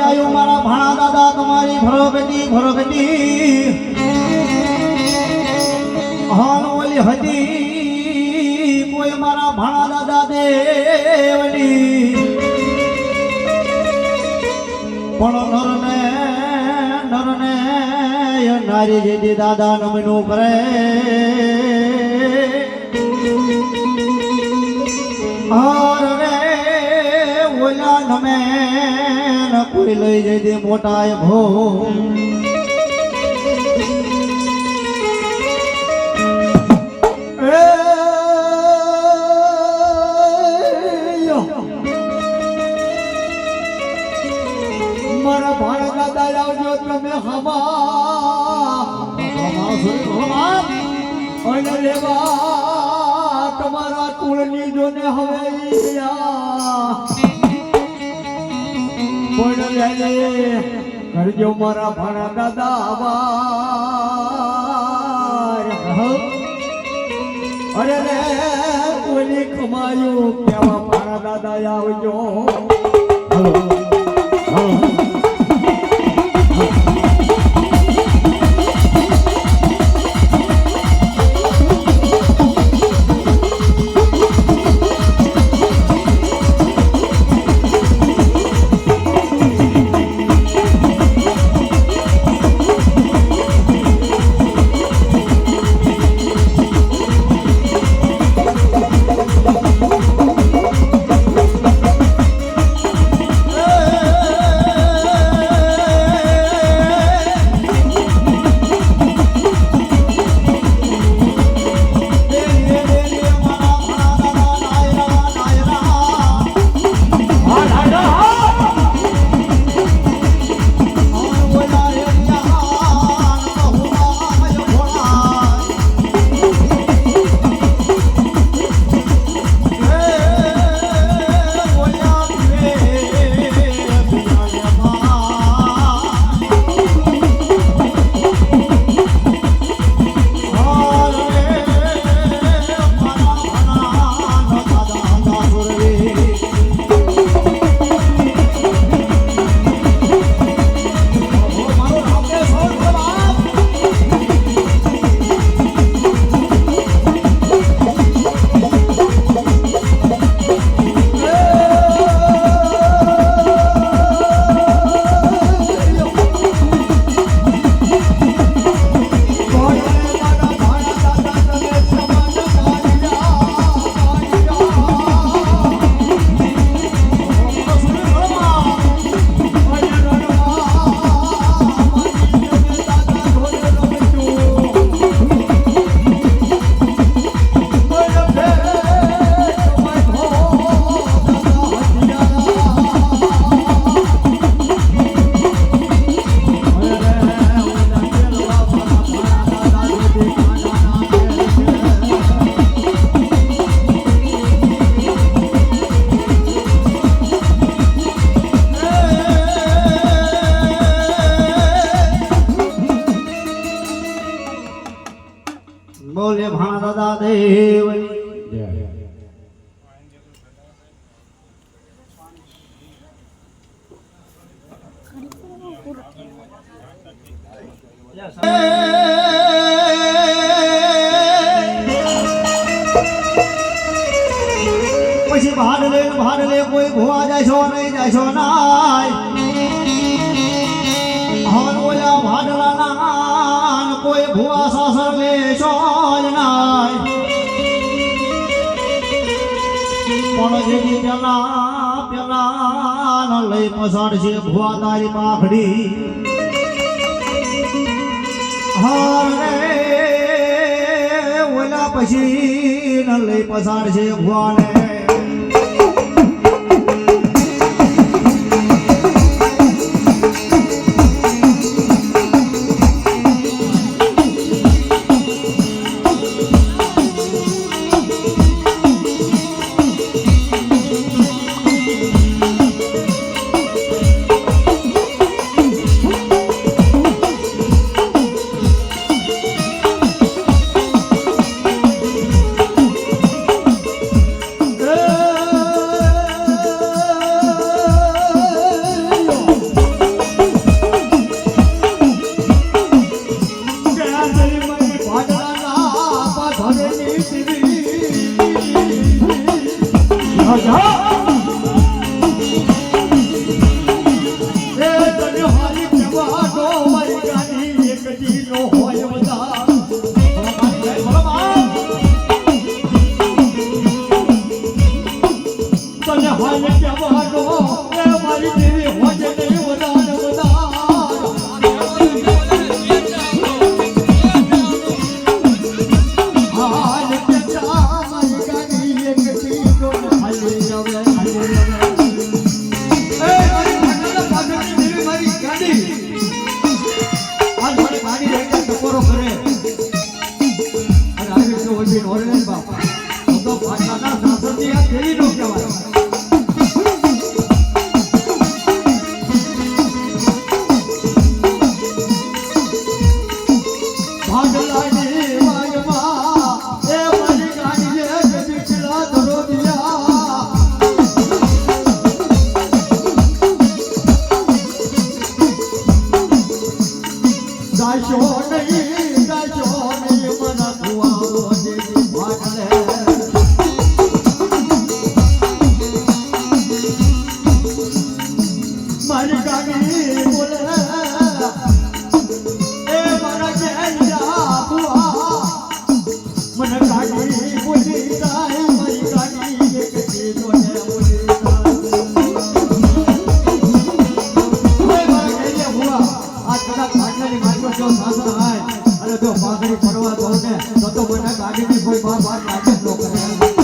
આવ્યું મારા ભાણા દાદા તમારી ભરોગતી હાલ ઓલી હતી કોઈ મારા ભાણા દાદા દેવની પણ નરને નારી જેથી દાદા નમનું કરે હાર રે ઓલા નમે કોઈ લઈ જઈ મોટા ભો મારા ભાણા દાદા આવજો તમે અને લેવા તમારા કુળની જોને હવે કરજો મારા ભાણા દાદા આવા અરે રે કોઈની કમાયું કેવા ભાણા દાદા આવજો બોલે ભાણા દાદા દેવની પછી ભાડ લે કોઈ ભોવા જાય છો નહીં જાય છો નાય હર ઓલા ભાડલાના કોઈ ભુવા સાસર લે છો નાય પણ જેની પેલા લઈ પસાડ છે ભુવા તારી પાખડી હર રે ઓલા પછી લઈ પસાડ છે ભુવાને મારી ગાડી બોલે એ મારા જેલિયા બુઆ મને ગાડી બોલી જાય મારી ગાડી એક છે તો ને બોલી જાય મારા જેલિયા બુઆ આ કદાચ ભાગનાની માર્ગો જો સાસર આય અને જો પાઘડી ફરવા દો ને તો મને ગાડીની કોઈ બાર લાગે ન કરે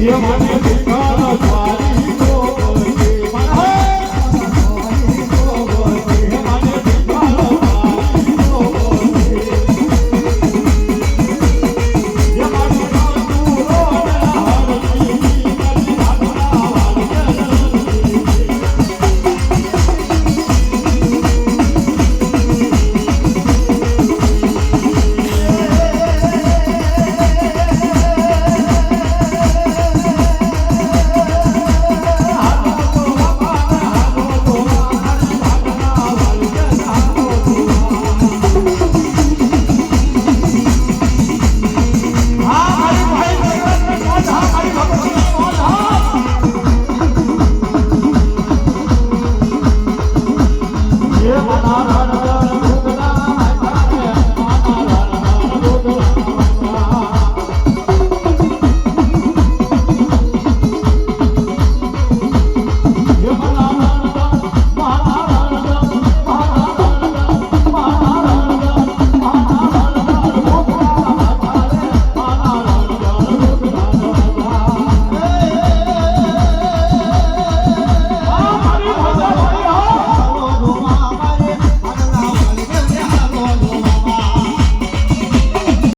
Yeah,